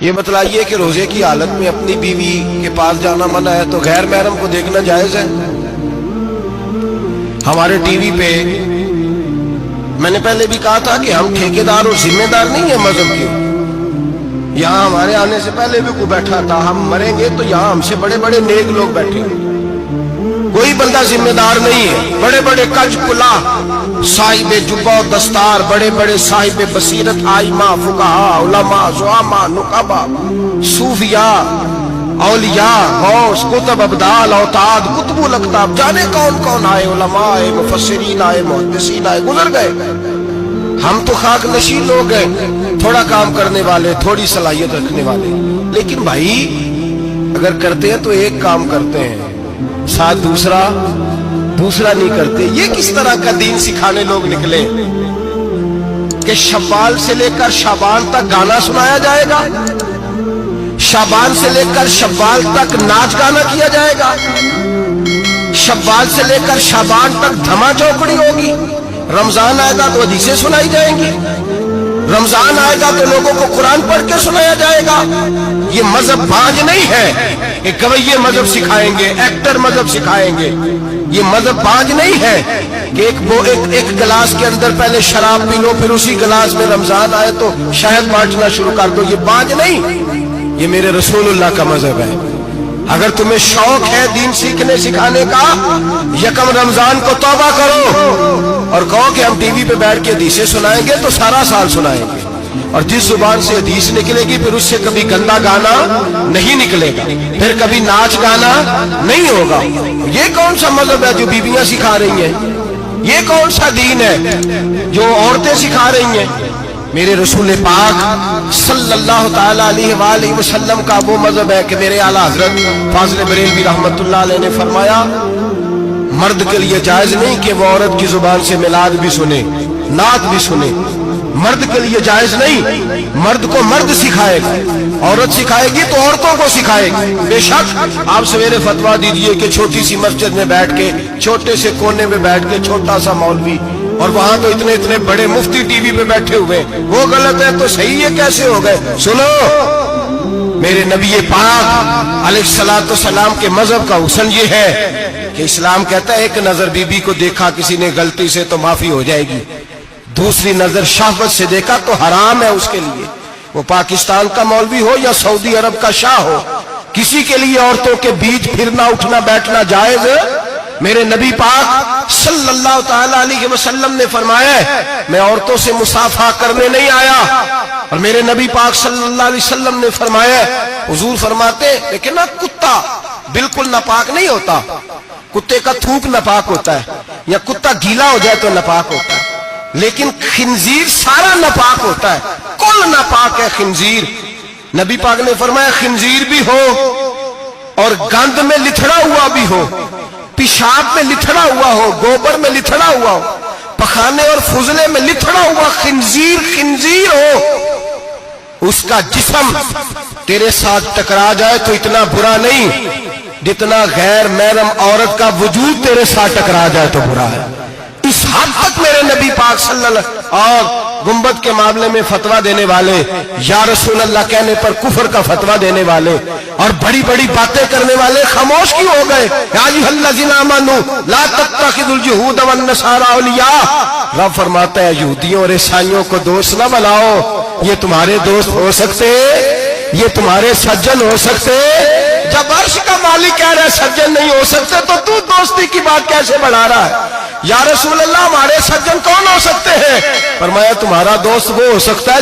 یہ بتلائیے کہ روزے کی حالت میں اپنی بیوی کے پاس جانا منع ہے تو غیر محرم کو دیکھنا جائز ہے؟ ہمارے ٹی وی پہ میں نے پہلے بھی کہا تھا کہ ہم ٹھیکیدار اور ذمہ دار نہیں ہیں مذہب کے. یہاں ہمارے آنے سے پہلے بھی کوئی بیٹھا تھا. ہم مریں گے تو یہاں ہم سے بڑے بڑے نیک لوگ بیٹھے ہیں. کوئی بندہ ذمہ دار نہیں ہے. بڑے بڑے کج کلا صاحب جبہ و دستار، بڑے بڑے صاحب بصیرت، آئمہ، فقہاء، علماء، زعماء، نقباء، صوفیاء، اولیاء، غوث، کتب، ابدال، اوتاد، کتب الاقطاب، جانے کون کون آئے، علماء آئے، مفسرین آئے، محدثین آئے، گزر گئے. ہم تو خاک نشین لوگ ہیں، تھوڑا کام کرنے والے، تھوڑی صلاحیت رکھنے والے. لیکن بھائی اگر کرتے ہیں تو ایک کام کرتے ہیں، ساتھ دوسرا نہیں کرتے. یہ کس طرح کا دین سکھانے لوگ نکلے کہ شوال سے لے کر شعبان تک گانا سنایا جائے گا، شعبان سے لے کر شوال تک ناچ گانا کیا جائے گا، شوال سے لے کر شعبان تک دھما چوکڑی ہوگی، رمضان آئے گا تو حدیثیں سنائی جائیں گی، رمضان آئے گا تو لوگوں کو قرآن پڑھ کے سنایا جائے گا. یہ مذہب باج نہیں ہے کہ گویے مذہب سکھائیں گے، ایکٹر مذہب سکھائیں گے. یہ مذہب باج نہیں ہے کہ ایک گلاس کے اندر پہلے شراب پی لو، پھر اسی گلاس میں رمضان آئے تو شہد بانٹنا شروع کر دو. یہ باج نہیں، یہ میرے رسول اللہ کا مذہب ہے. اگر تمہیں شوق ہے دین سیکھنے سکھانے کا، یکم رمضان کو توبہ کرو اور کہو کہ ہم ٹی وی پہ بیٹھ کے حدیثیں سنائیں گے تو سارا سال سنائیں گے. اور جس زبان سے حدیث نکلے گی پھر اس سے کبھی گندا گانا نہیں نکلے گا، پھر کبھی ناچ گانا نہیں ہوگا. یہ کون سا مذہب ہے جو بیویاں سکھا رہی ہیں؟ یہ کون سا دین ہے جو عورتیں سکھا رہی ہیں؟ میرے رسول پاک صلی اللہ تعالی علیہ وآلہ وسلم کا وہ مذہب ہے کہ میرے اعلیٰ حضرت فاضل بریلوی رحمت اللہ علیہ نے فرمایا، مرد کے لیے جائز نہیں کہ وہ عورت کی زبان سے میلاد بھی سنے، نعت بھی سنے. مرد کے لیے جائز نہیں. مرد کو مرد سکھائے گا، عورت سکھائے گی تو عورتوں کو سکھائے گی. بے شک آپ سویرے فتویٰ دیجئے کہ چھوٹی سی مسجد میں بیٹھ کے، چھوٹے سے کونے میں بیٹھ کے چھوٹا سا مولوی، اور وہاں تو اتنے بڑے مفتی ٹی وی پہ بیٹھے ہوئے، وہ غلط ہے تو صحیح یہ کیسے ہو گئے؟ سنو، میرے نبی پاک علیہ الصلوۃ والسلام کے مذہب کا حسن یہ ہے کہ اسلام کہتا ہے ایک نظر بی بی کو دیکھا کسی نے غلطی سے تو معافی ہو جائے گی، دوسری نظر شہوت سے دیکھا تو حرام ہے اس کے لیے. وہ پاکستان کا مولوی ہو یا سعودی عرب کا شاہ ہو، کسی کے لیے عورتوں کے بیچ پھرنا اٹھنا بیٹھنا جائز ہے. میرے نبی پاک صلی اللہ تعالی علیہ وسلم نے فرمایا ہے میں عورتوں سے مصافحہ کرنے نہیں آیا. اور میرے نبی پاک صلی اللہ علیہ وسلم نے فرمایا ہے، حضور فرماتے لیکن نا کتا بالکل ناپاک نہیں ہوتا، کتے کا تھوک ناپاک ہوتا ہے، یا کتا گیلا ہو جائے تو ناپاک ہوتا ہے، لیکن خنزیر سارا ناپاک ہوتا ہے، کل ناپاک ہے خنزیر. نبی پاک نے فرمایا خنزیر بھی ہو اور گند میں لتھڑا ہوا بھی ہو، پیشاب میں لتھڑا ہوا ہو، گوبر میں لتھڑا ہوا ہو، پخانے اور فضلے میں لتھڑا ہوا خنزیر ہو، اس کا جسم تیرے ساتھ ٹکرا جائے تو اتنا برا نہیں جتنا غیر محرم عورت کا وجود تیرے ساتھ ٹکرا جائے تو برا ہے. اس حد تک میرے نبی پاک صلی اللہ علیہ وسلم اور گنبد کے معاملے میں فتویٰ دینے والے، یا رسول اللہ کہنے پر کفر کا فتویٰ دینے والے اور بڑی بڑی باتیں کرنے والے خاموش کیوں ہو گئے؟ یا ایھا الذین آمنوا لا تتخذوا اليہود والنصارى اولیاء. رب فرماتا ہے یہودیوں اور عیسائیوں کو دوست نہ بناؤ، یہ تمہارے دوست ہو سکتے، یہ تمہارے سجن ہو سکتے. جب عرش کا مالک کہہ رہا ہے سجن نہیں ہو سکتے تو دوستی کی بات کیسے بڑھا رہا ہے؟ یا رسول اللہ ہمارے سجن کون ہو سکتے ہیں؟ فرمایا تمہارا دوست وہ ہو سکتا ہے